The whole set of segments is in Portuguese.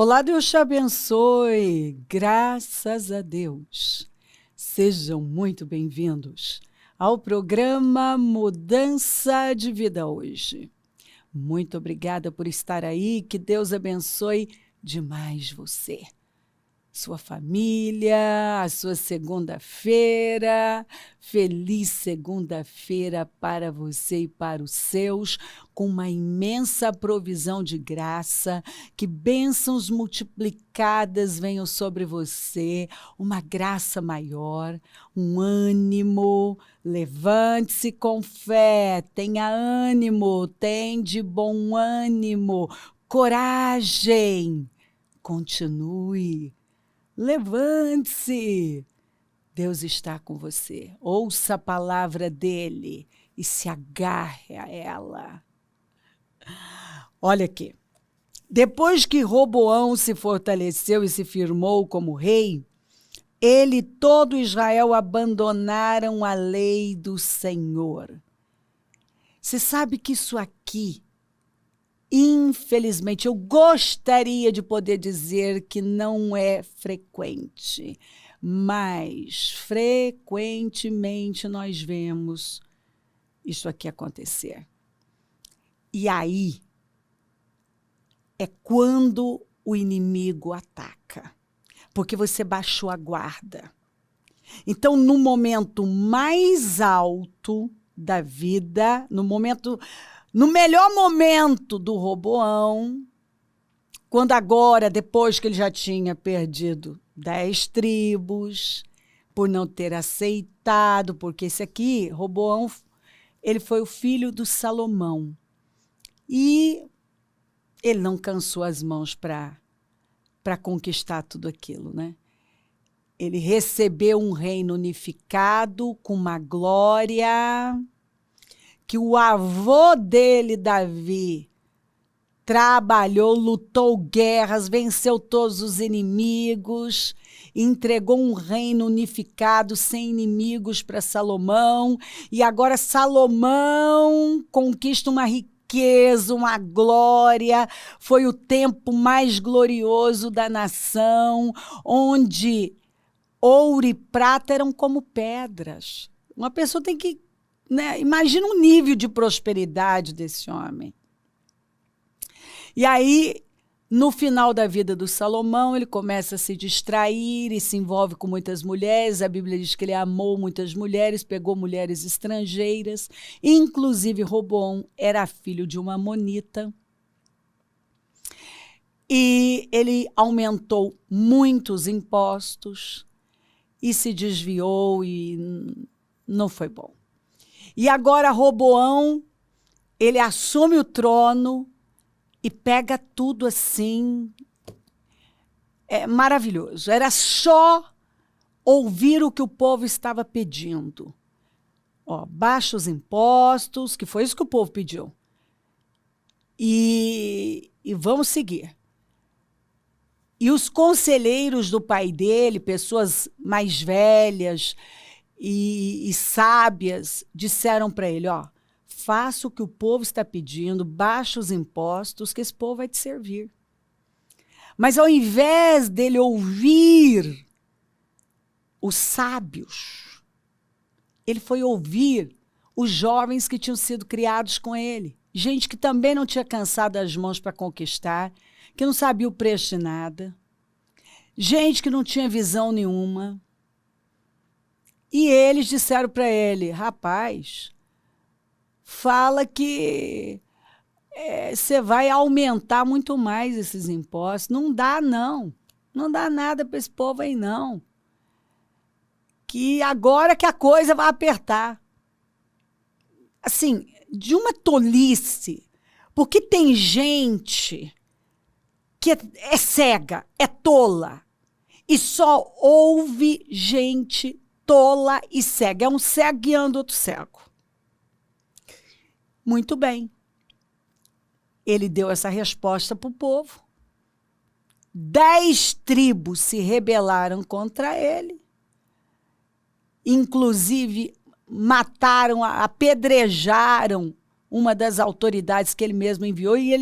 Olá, Deus te abençoe. Graças a Deus. Sejam muito bem-vindos ao programa Mudança de Vida hoje. Muito obrigada por estar aí. Que Deus abençoe demais você, sua família, a sua segunda-feira. Feliz segunda-feira para você e para os seus, com uma imensa provisão de graça, que bênçãos multiplicadas venham sobre você, uma graça maior, um ânimo. Levante-se com fé, tenha ânimo, tem de bom ânimo, coragem, continue. Levante-se, Deus está com você. Ouça a palavra dele e se agarre a ela. Olha aqui, depois que Roboão se fortaleceu e se firmou como rei, ele e todo Israel abandonaram a lei do Senhor. Você sabe que isso aqui, infelizmente, eu gostaria de poder dizer que não é frequente, mas frequentemente nós vemos isso aqui acontecer. E aí é quando o inimigo ataca, porque você baixou a guarda. Então, no momento mais alto da vida, no melhor momento do Roboão, quando agora, depois que ele já tinha perdido 10 tribos, por não ter aceitado, porque esse aqui, Roboão, ele foi o filho do Salomão. E ele não cansou as mãos para conquistar tudo aquilo, né? Ele recebeu um reino unificado com uma glória que o avô dele, Davi, trabalhou, lutou guerras, venceu todos os inimigos, entregou um reino unificado sem inimigos para Salomão, e agora Salomão conquista uma riqueza, uma glória. Foi o tempo mais glorioso da nação, onde ouro e prata eram como pedras. Uma pessoa tem que, né, imagina o nível de prosperidade desse homem. E aí, no final da vida do Salomão, ele começa a se distrair e se envolve com muitas mulheres. A Bíblia diz que ele amou muitas mulheres, pegou mulheres estrangeiras, inclusive Roboão era filho de uma amonita. E ele aumentou muitos impostos e se desviou e não foi bom. E agora Roboão, ele assume o trono e pega tudo assim, é maravilhoso. Era só ouvir o que o povo estava pedindo. Ó, baixa os impostos, que foi isso que o povo pediu. E vamos seguir. E os conselheiros do pai dele, pessoas mais velhas e sábias, disseram para ele, ó, faça o que o povo está pedindo, baixa os impostos, que esse povo vai te servir. Mas ao invés dele ouvir os sábios, ele foi ouvir os jovens que tinham sido criados com ele. Gente que também não tinha cansado as mãos para conquistar, que não sabia o preço de nada. Gente que não tinha visão nenhuma. E eles disseram para ele, rapaz, fala que você vai aumentar muito mais esses impostos. Não dá, não. Não dá nada para esse povo aí, não. Que agora que a coisa vai apertar. Assim, de uma tolice. Porque tem gente que é cega, é tola. E só ouve gente tola e cega. É um cego guiando outro cego. Muito bem. Ele deu essa resposta para o povo. 10 tribos se rebelaram contra ele. Inclusive, mataram, apedrejaram uma das autoridades que ele mesmo enviou, e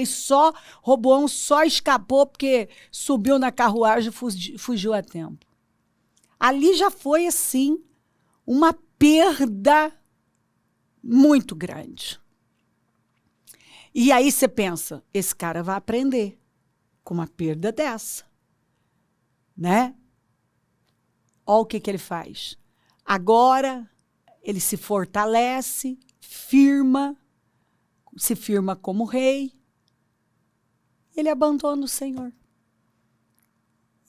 Roboão só escapou porque subiu na carruagem e fugiu a tempo. Ali já foi, assim, uma perda muito grande. E aí você pensa, esse cara vai aprender com uma perda dessa, né? Olha o que ele faz. Agora, ele se fortalece, se firma como rei, ele abandona o Senhor.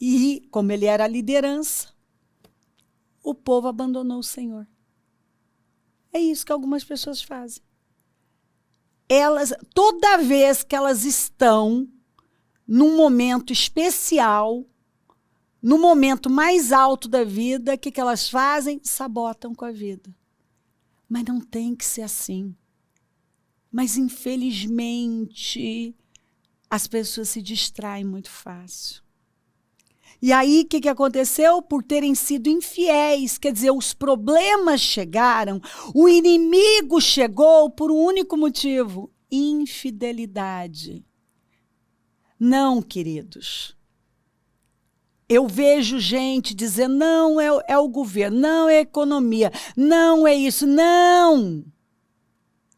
E, como ele era a liderança, o povo abandonou o Senhor. É isso que algumas pessoas fazem. Toda vez que elas estão num momento especial, no momento mais alto da vida, o que elas fazem? Sabotam com a vida. Mas não tem que ser assim. Mas, infelizmente, as pessoas se distraem muito fácil. E aí, o que aconteceu? Por terem sido infiéis, quer dizer, os problemas chegaram, o inimigo chegou por um único motivo: infidelidade. Não, queridos. Eu vejo gente dizendo, não, é o governo, não é a economia, não é isso, não.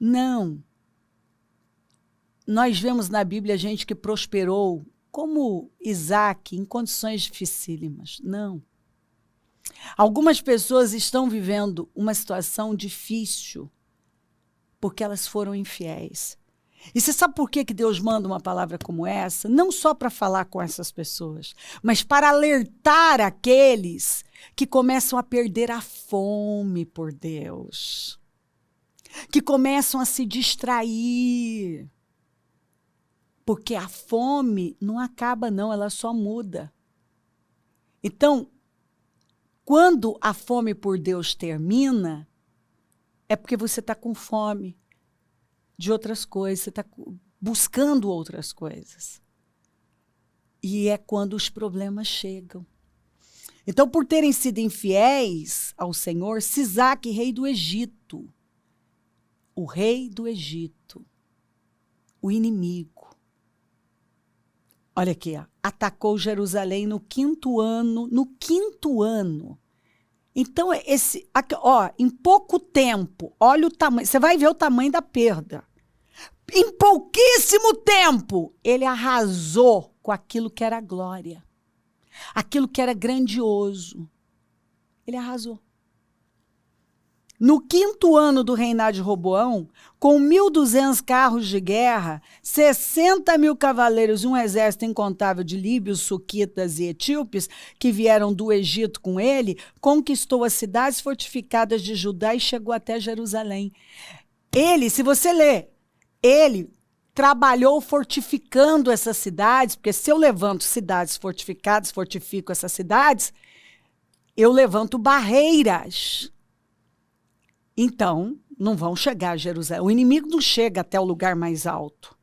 Não. Nós vemos na Bíblia gente que prosperou, como Isaac, em condições dificílimas. Não. Algumas pessoas estão vivendo uma situação difícil porque elas foram infiéis. E você sabe por que Deus manda uma palavra como essa? Não só para falar com essas pessoas, mas para alertar aqueles que começam a perder a fome por Deus, que começam a se distrair. Porque a fome não acaba, não, ela só muda. Então, quando a fome por Deus termina, é porque você está com fome de outras coisas, você está buscando outras coisas. E é quando os problemas chegam. Então, por terem sido infiéis ao Senhor, Sisaque, rei do Egito, o rei do Egito, o inimigo, olha aqui, ó, atacou Jerusalém no quinto ano. Então, em pouco tempo, olha o tamanho, você vai ver o tamanho da perda. Em pouquíssimo tempo, ele arrasou com aquilo que era glória, aquilo que era grandioso. Ele arrasou. No quinto ano do reinado de Roboão, com 1.200 carros de guerra, 60.000 cavaleiros e um exército incontável de líbios, suquitas e etíopes, que vieram do Egito com ele, conquistou as cidades fortificadas de Judá e chegou até Jerusalém. Ele, se você ler, ele trabalhou fortificando essas cidades, porque se eu levanto cidades fortificadas, fortifico essas cidades, eu levanto barreiras. Então, não vão chegar a Jerusalém. O inimigo não chega até o lugar mais alto.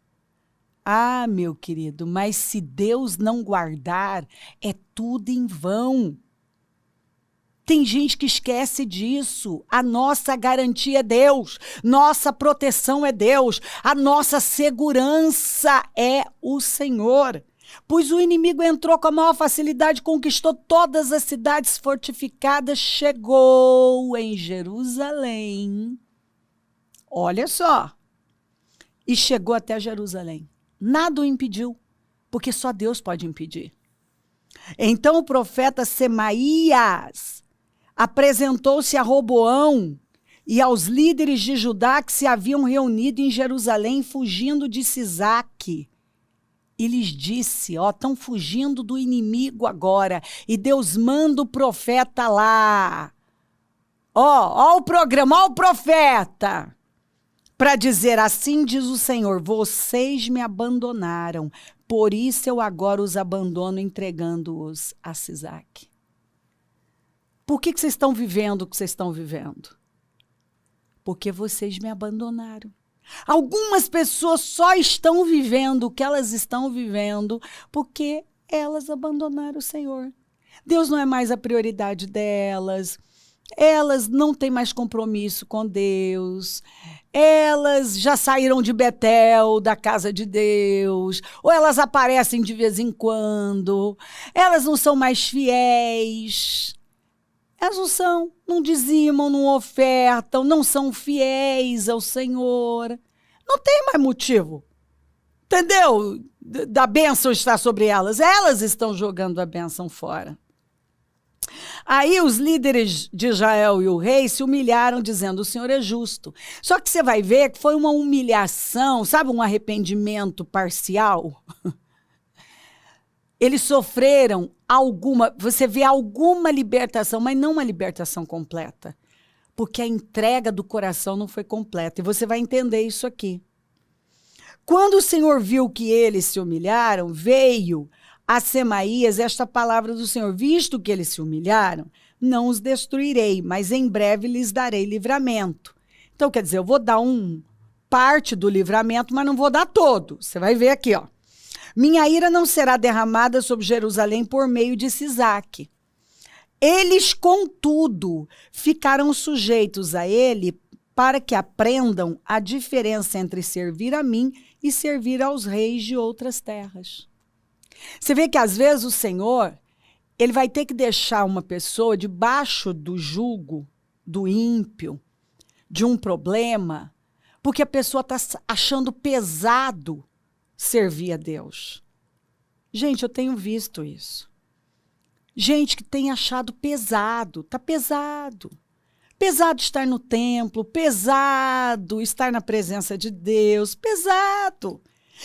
Ah, meu querido, mas se Deus não guardar, é tudo em vão. Tem gente que esquece disso. A nossa garantia é Deus. Nossa proteção é Deus. A nossa segurança é o Senhor. Pois o inimigo entrou com a maior facilidade, conquistou todas as cidades fortificadas, chegou em Jerusalém. Olha só. E chegou até Jerusalém. Nada o impediu, porque só Deus pode impedir. Então o profeta Semaías apresentou-se a Roboão e aos líderes de Judá que se haviam reunido em Jerusalém, fugindo de Sisaque. E lhes disse, estão fugindo do inimigo agora. E Deus manda o profeta lá. O programa, o profeta. Para dizer, assim diz o Senhor, vocês me abandonaram. Por isso eu agora os abandono, entregando-os a Sisaque. Por que vocês estão vivendo o que vocês estão vivendo? Porque vocês me abandonaram. Algumas pessoas só estão vivendo o que elas estão vivendo porque elas abandonaram o Senhor. Deus não é mais a prioridade delas. Elas não têm mais compromisso com Deus. Elas já saíram de Betel, da casa de Deus. Ou elas aparecem de vez em quando. Elas não são mais fiéis. Elas não são, não dizimam, não ofertam, não são fiéis ao Senhor. Não tem mais motivo. Entendeu? Da bênção estar sobre elas. Elas estão jogando a bênção fora. Aí os líderes de Israel e o rei se humilharam, dizendo, o Senhor é justo. Só que você vai ver que foi uma humilhação, sabe, um arrependimento parcial? Eles sofreram você vê alguma libertação, mas não uma libertação completa. Porque a entrega do coração não foi completa. E você vai entender isso aqui. Quando o Senhor viu que eles se humilharam, veio a Semaías esta palavra do Senhor: visto que eles se humilharam, não os destruirei, mas em breve lhes darei livramento. Então, quer dizer, eu vou dar parte do livramento, mas não vou dar todo. Você vai ver aqui, ó. Minha ira não será derramada sobre Jerusalém por meio de Sisaque. Eles, contudo, ficarão sujeitos a ele para que aprendam a diferença entre servir a mim e servir aos reis de outras terras. Você vê que, às vezes, o Senhor, ele vai ter que deixar uma pessoa debaixo do jugo do ímpio, de um problema, porque a pessoa está achando pesado servir a Deus. Gente, eu tenho visto isso. Gente que tem achado pesado, está pesado. Pesado estar no templo, pesado estar na presença de Deus, pesado.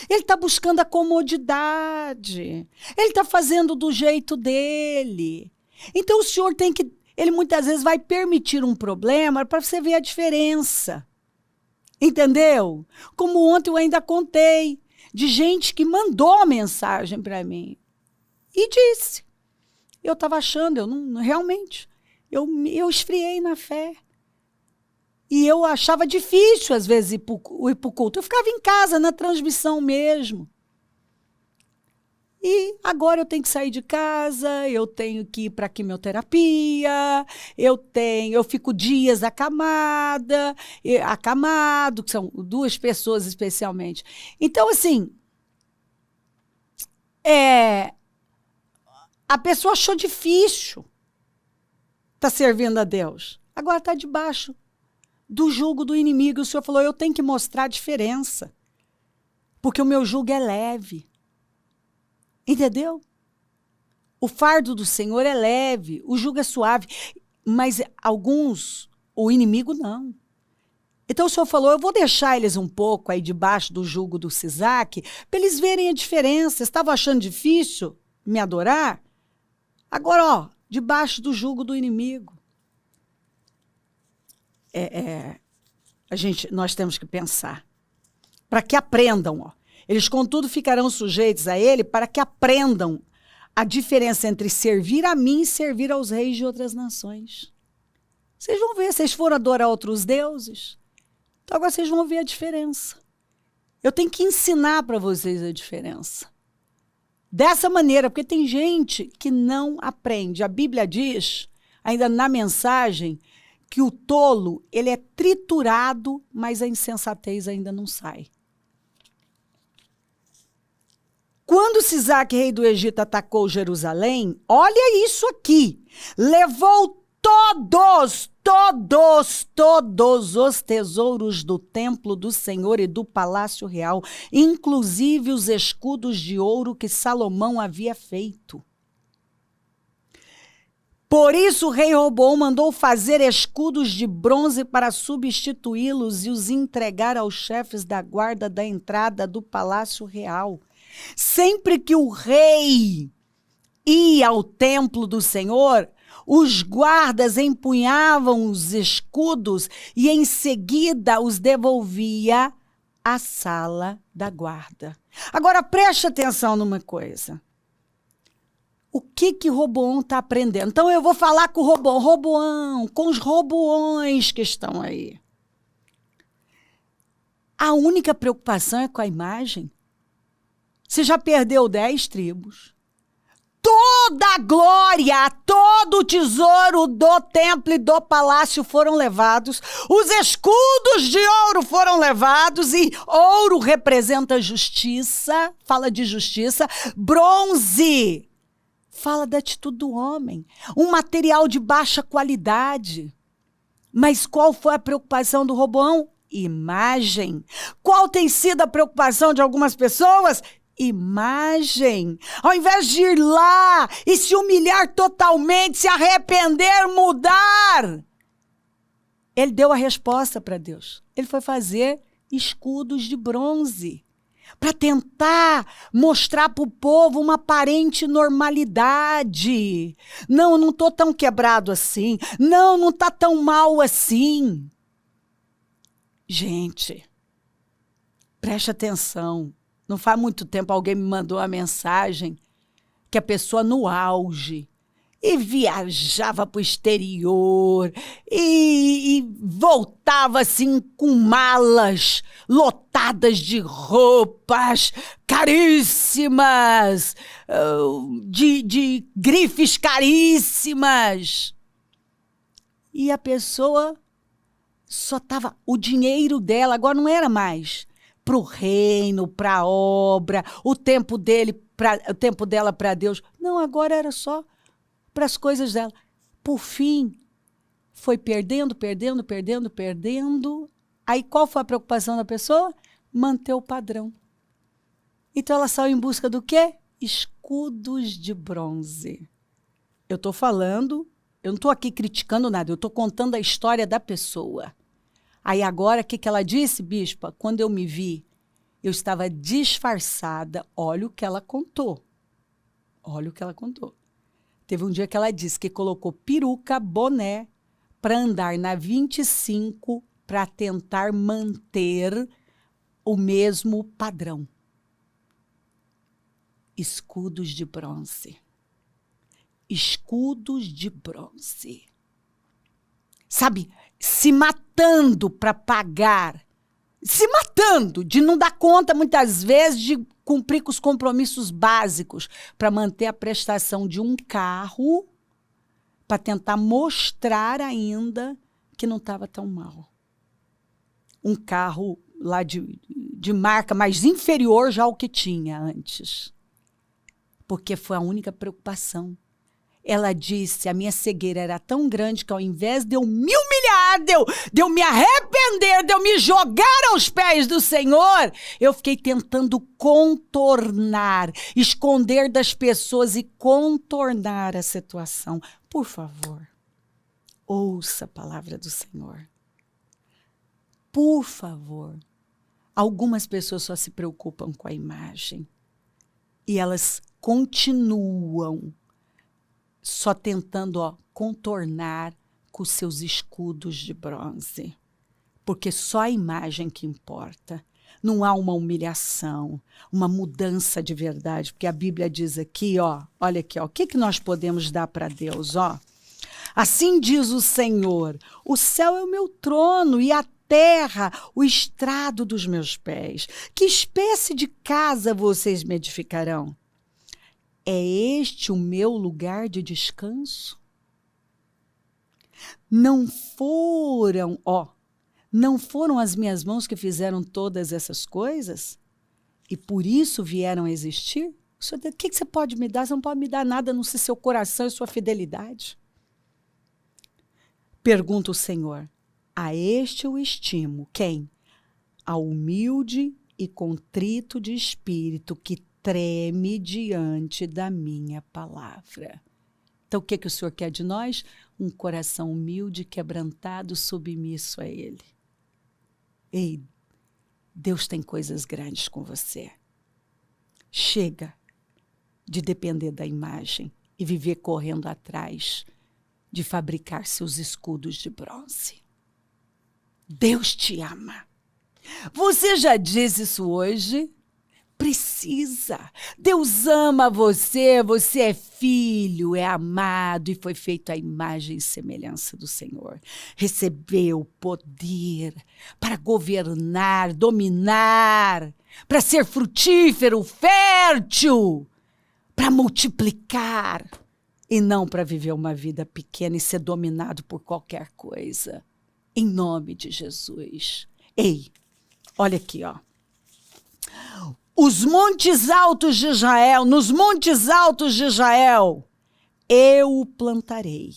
Ele está buscando a comodidade. Ele está fazendo do jeito dele. Então o Senhor ele muitas vezes vai permitir um problema para você ver a diferença. Entendeu? Como ontem eu ainda contei de gente que mandou mensagem para mim e disse. Eu estava achando, eu esfriei na fé. E eu achava difícil, às vezes, ir para o culto. Eu ficava em casa, na transmissão mesmo. E agora eu tenho que sair de casa, eu tenho que ir para a quimioterapia, eu fico dias acamado, que são 2 pessoas especialmente. Então, assim, a pessoa achou difícil estar servindo a Deus. Agora está debaixo do jugo do inimigo. O Senhor falou, eu tenho que mostrar a diferença, porque o meu jugo é leve. Entendeu? O fardo do Senhor é leve, o jugo é suave, mas alguns, o inimigo não. Então o Senhor falou, eu vou deixar eles um pouco aí debaixo do jugo do Sisaque, para eles verem a diferença. Estavam achando difícil me adorar? Agora, ó, debaixo do jugo do inimigo. Nós temos que pensar. Para que aprendam, ó. Eles, contudo, ficarão sujeitos a ele para que aprendam a diferença entre servir a mim e servir aos reis de outras nações. Vocês vão ver, vocês foram adorar outros deuses, então agora vocês vão ver a diferença. Eu tenho que ensinar para vocês a diferença. Dessa maneira, porque tem gente que não aprende. A Bíblia diz, ainda na mensagem, que o tolo, ele é triturado, mas a insensatez ainda não sai. Quando Sisaque, rei do Egito, atacou Jerusalém, olha isso aqui, levou todos os tesouros do templo do Senhor e do palácio real, inclusive os escudos de ouro que Salomão havia feito. Por isso o rei Roboão mandou fazer escudos de bronze para substituí-los e os entregar aos chefes da guarda da entrada do palácio real. Sempre que o rei ia ao templo do Senhor, os guardas empunhavam os escudos e em seguida os devolvia à sala da guarda. Agora preste atenção numa coisa. O que Roboão está aprendendo? Então eu vou falar com o Roboão, com os Roboões que estão aí. A única preocupação é com a imagem. Você já perdeu 10 tribos, toda a glória, todo o tesouro do templo e do palácio foram levados, os escudos de ouro foram levados, e ouro representa justiça, fala de justiça, bronze fala da atitude do homem, um material de baixa qualidade. Mas qual foi a preocupação do Roboão? Imagem. Qual tem sido a preocupação de algumas pessoas? Imagem. Ao invés de ir lá e se humilhar totalmente, se arrepender, mudar, ele deu a resposta para Deus. Ele foi fazer escudos de bronze para tentar mostrar para o povo uma aparente normalidade. Não estou tão quebrado assim. Não está tão mal assim. Gente, preste atenção. Não faz muito tempo alguém me mandou uma mensagem que a pessoa no auge e viajava para o exterior e voltava assim com malas lotadas de roupas caríssimas, de grifes caríssimas. E a pessoa só estava, o dinheiro dela agora não era mais para o reino, para a obra, o tempo dela para Deus. Não, agora era só para as coisas dela. Por fim, foi perdendo. Aí qual foi a preocupação da pessoa? Manter o padrão. Então ela saiu em busca do quê? Escudos de bronze. Eu estou falando, eu não estou aqui criticando nada, eu estou contando a história da pessoa. Aí agora, o que ela disse, bispa? Quando eu me vi, eu estava disfarçada. Olha o que ela contou. Teve um dia que ela disse que colocou peruca, boné, para andar na 25, para tentar manter o mesmo padrão. Escudos de bronze. Escudos de bronze. Sabe, se matando para pagar, se matando de não dar conta, muitas vezes, de cumprir com os compromissos básicos para manter a prestação de um carro, para tentar mostrar ainda que não estava tão mal. Um carro lá de marca mais inferior já ao que tinha antes. Porque foi a única preocupação. Ela disse, a minha cegueira era tão grande que ao invés de eu me humilhar, de eu me arrepender, de eu me jogar aos pés do Senhor, eu fiquei tentando contornar, esconder das pessoas e contornar a situação. Por favor, ouça a palavra do Senhor. Por favor. Algumas pessoas só se preocupam com a imagem e elas continuam só tentando contornar com seus escudos de bronze. Porque só a imagem que importa. Não há uma humilhação, uma mudança de verdade. Porque a Bíblia diz aqui, olha aqui, o que nós podemos dar para Deus? Assim diz o Senhor, o céu é o meu trono e a terra o estrado dos meus pés. Que espécie de casa vocês me edificarão? É este o meu lugar de descanso? Não foram as minhas mãos que fizeram todas essas coisas? E por isso vieram a existir? O que você pode me dar? Você não pode me dar nada, a não ser seu coração e sua fidelidade. Pergunta o Senhor, a este eu estimo, quem? Ao humilde e contrito de espírito, que treme diante da minha palavra. Então, o que o Senhor quer de nós? Um coração humilde, quebrantado, submisso a Ele. Ei, Deus tem coisas grandes com você. Chega de depender da imagem e viver correndo atrás de fabricar seus escudos de bronze. Deus te ama. Você já diz isso hoje? Precisa. Deus ama você, você é filho, é amado e foi feito à imagem e semelhança do Senhor. Recebeu poder para governar, dominar, para ser frutífero, fértil, para multiplicar e não para viver uma vida pequena e ser dominado por qualquer coisa. Em nome de Jesus. Ei, olha aqui, ó. Os montes altos de Israel, nos montes altos de Israel, eu o plantarei.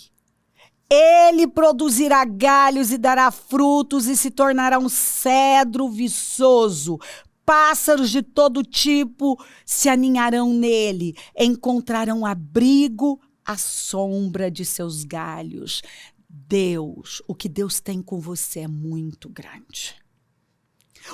Ele produzirá galhos e dará frutos e se tornará um cedro viçoso. Pássaros de todo tipo se aninharão nele, encontrarão abrigo à sombra de seus galhos. Deus, o que Deus tem com você é muito grande.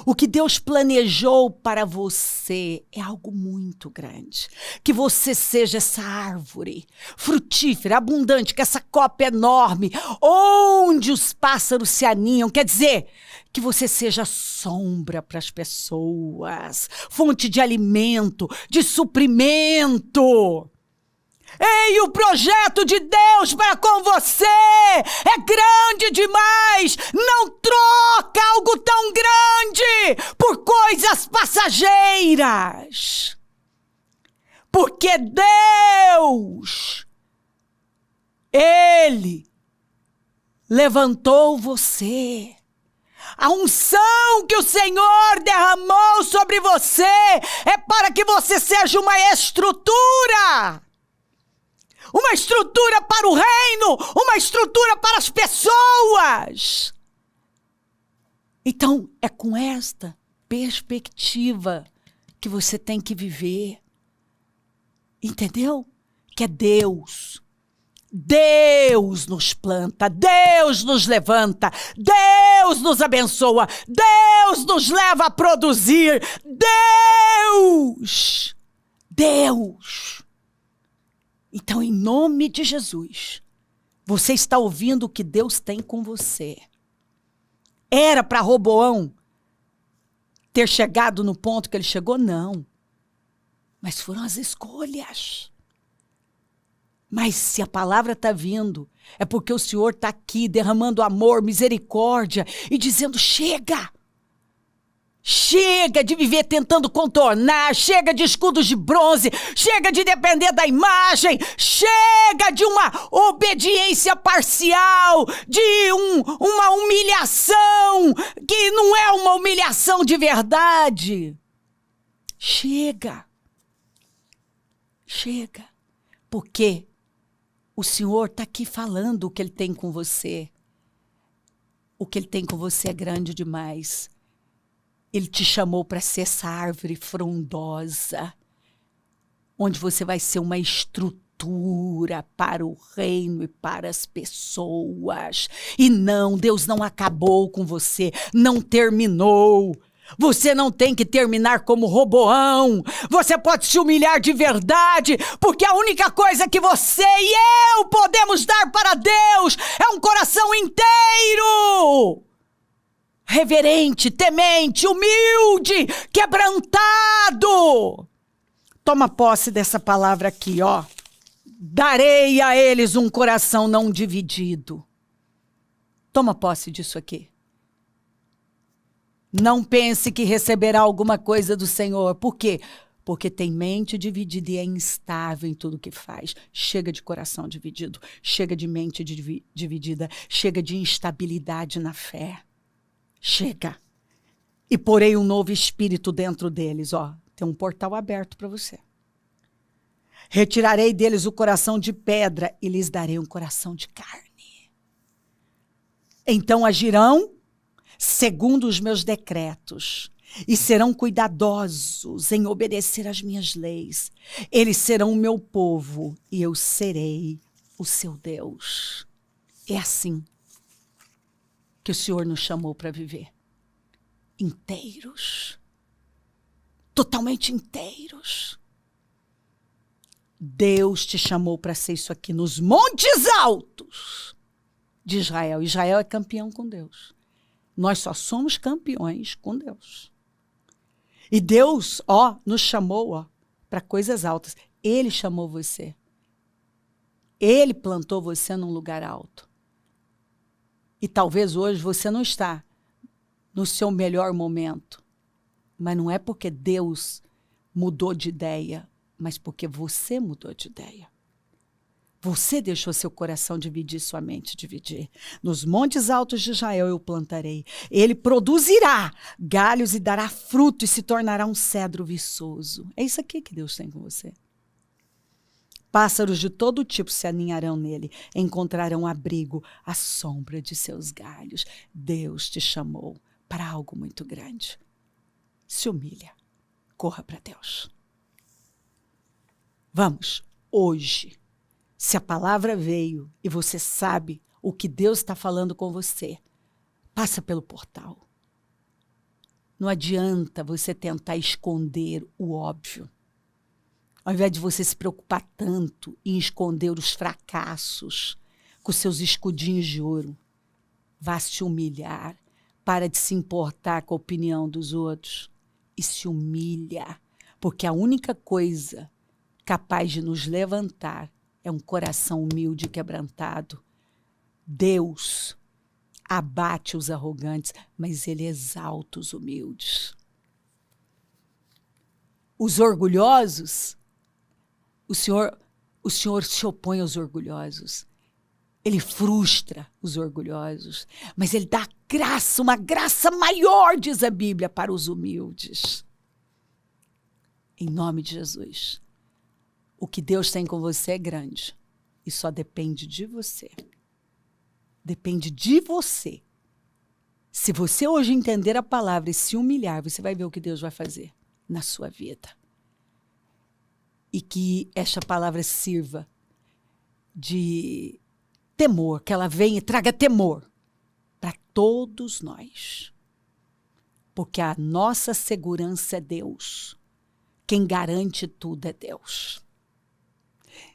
O que Deus planejou para você é algo muito grande. Que você seja essa árvore frutífera, abundante, que essa copa enorme, onde os pássaros se aninham. Quer dizer, que você seja sombra para as pessoas, fonte de alimento, de suprimento. Ei, o projeto de Deus para com você é grande demais. Não troca algo tão grande por coisas passageiras. Porque Deus, Ele levantou você. A unção que o Senhor derramou sobre você é para que você seja uma estrutura. Uma estrutura para o reino, uma estrutura para as pessoas. Então, é com esta perspectiva que você tem que viver. Entendeu? Que é Deus. Deus nos planta, Deus nos levanta, Deus nos abençoa, Deus nos leva a produzir. Deus. Então, em nome de Jesus, você está ouvindo o que Deus tem com você. Era para Roboão ter chegado no ponto que ele chegou? Não. Mas foram as escolhas. Mas se a palavra está vindo, é porque o Senhor está aqui derramando amor, misericórdia e dizendo: chega! Chega de viver tentando contornar, chega de escudos de bronze, chega de depender da imagem, chega de uma obediência parcial, de uma humilhação que não é uma humilhação de verdade. Chega, porque o Senhor está aqui falando o que Ele tem com você. O que Ele tem com você é grande demais. Ele te chamou para ser essa árvore frondosa, onde você vai ser uma estrutura para o reino e para as pessoas. E não, Deus não acabou com você, não terminou. Você não tem que terminar como Roboão. Você pode se humilhar de verdade, porque a única coisa que você e eu podemos dar para Deus é um coração inteiro. Reverente, temente, humilde, quebrantado. Toma posse dessa palavra aqui, ó. Darei a eles um coração não dividido. Toma posse disso aqui. Não pense que receberá alguma coisa do Senhor. Por quê? Porque tem mente dividida e é instável em tudo que faz. Chega de coração dividido, chega de mente dividida, chega de instabilidade na fé. Chega. E porei um novo espírito dentro deles, ó. Tem um portal aberto para você. Retirarei deles o coração de pedra e lhes darei um coração de carne. Então agirão segundo os meus decretos e serão cuidadosos em obedecer às minhas leis. Eles serão o meu povo e eu serei o seu Deus. É assim que o Senhor nos chamou para viver. Inteiros. Totalmente inteiros. Deus te chamou para ser isso aqui nos montes altos de Israel. Israel é campeão com Deus. Nós só somos campeões com Deus. E Deus, ó, nos chamou, ó, para coisas altas. Ele chamou você. Ele plantou você num lugar alto. E talvez hoje você não está no seu melhor momento. Mas não é porque Deus mudou de ideia mas porque você mudou de ideia. Você deixou seu coração dividir, sua mente dividir. Nos montes altos de Israel eu plantarei. Ele produzirá galhos e dará fruto e se tornará um cedro viçoso. É isso aqui que Deus tem com você. Pássaros de todo tipo se aninharão nele, encontrarão abrigo à sombra de seus galhos. Deus te chamou para algo muito grande. Se humilha, corra para Deus. Vamos, hoje. Se a palavra veio e você sabe o que Deus está falando com você, passa pelo portal. Não adianta você tentar esconder o óbvio. Ao invés de você se preocupar tanto em esconder os fracassos com seus escudinhos de ouro, vá se humilhar, para de se importar com a opinião dos outros e se humilha, porque a única coisa capaz de nos levantar é um coração humilde e quebrantado. Deus abate os arrogantes, mas Ele exalta os humildes. Os orgulhosos, o Senhor se opõe aos orgulhosos. Ele frustra os orgulhosos, mas Ele dá graça, uma graça maior, diz a Bíblia, para os humildes. Em nome de Jesus. O que Deus tem com você é grande e só depende de você. Depende de você. Se você hoje entender a palavra e se humilhar, você vai ver o que Deus vai fazer na sua vida. E que esta palavra sirva de temor, que ela venha e traga temor para todos nós. Porque a nossa segurança é Deus. Quem garante tudo é Deus.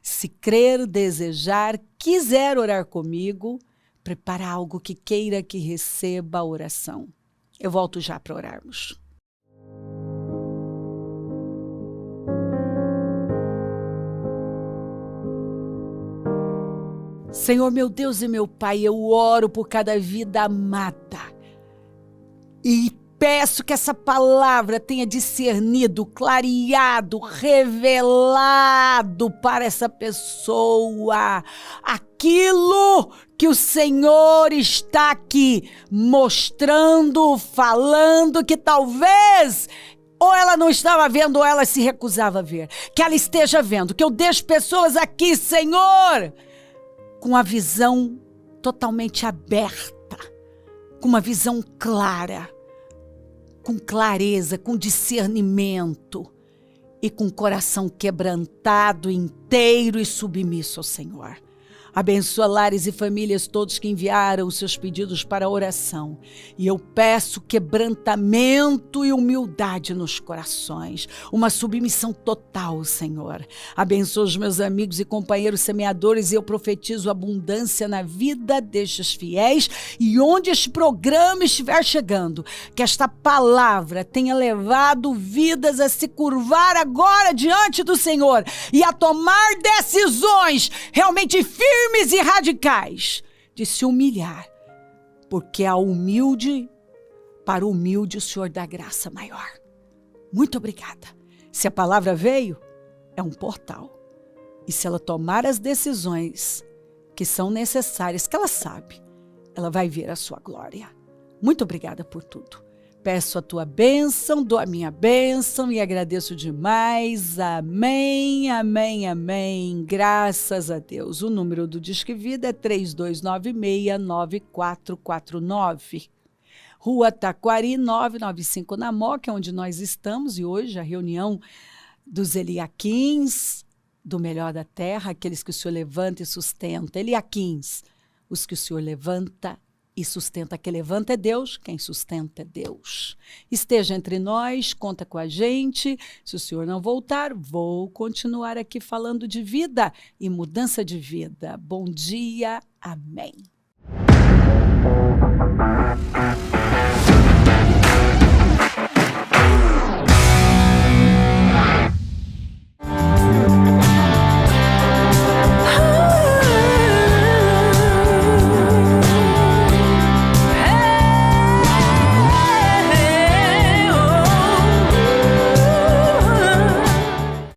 Se crer, desejar, quiser orar comigo, prepara algo que queira que receba a oração. Eu volto já para orarmos. Senhor, meu Deus e meu Pai, eu oro por cada vida amada e peço que essa palavra tenha discernido, clareado, revelado para essa pessoa aquilo que o Senhor está aqui mostrando, falando, que talvez ou ela não estava vendo ou ela se recusava a ver. Que ela esteja vendo, que eu deixo pessoas aqui, Senhor, com a visão totalmente aberta, com uma visão clara, com clareza, com discernimento e com coração quebrantado, inteiro e submisso ao Senhor. Abençoa lares e famílias, todos que enviaram os seus pedidos para a oração. E eu peço quebrantamento e humildade nos corações. Uma submissão total, Senhor. Abençoa os meus amigos e companheiros semeadores e eu profetizo abundância na vida destes fiéis. E onde este programa estiver chegando, que esta palavra tenha levado vidas a se curvar agora diante do Senhor e a tomar decisões realmente firmes e radicais de se humilhar, porque para o humilde o Senhor dá graça maior. Muito obrigada. Se a palavra veio, é um portal. E se ela tomar as decisões que são necessárias, que ela sabe, ela vai ver a sua glória. Muito obrigada por tudo. Peço a tua bênção, dou a minha bênção e agradeço demais. Amém, amém, amém. Graças a Deus. O número do Disque Vida é 3296-9449. Rua Taquari, 995 na Moca, onde nós estamos. E hoje a reunião dos Eliaquins, do Melhor da Terra, aqueles que o Senhor levanta e sustenta. Eliaquins, os que o Senhor levanta e sustenta. Quem levanta é Deus, quem sustenta é Deus. Esteja entre nós, conta com a gente. Se o Senhor não voltar, vou continuar aqui falando de vida e mudança de vida. Bom dia, amém.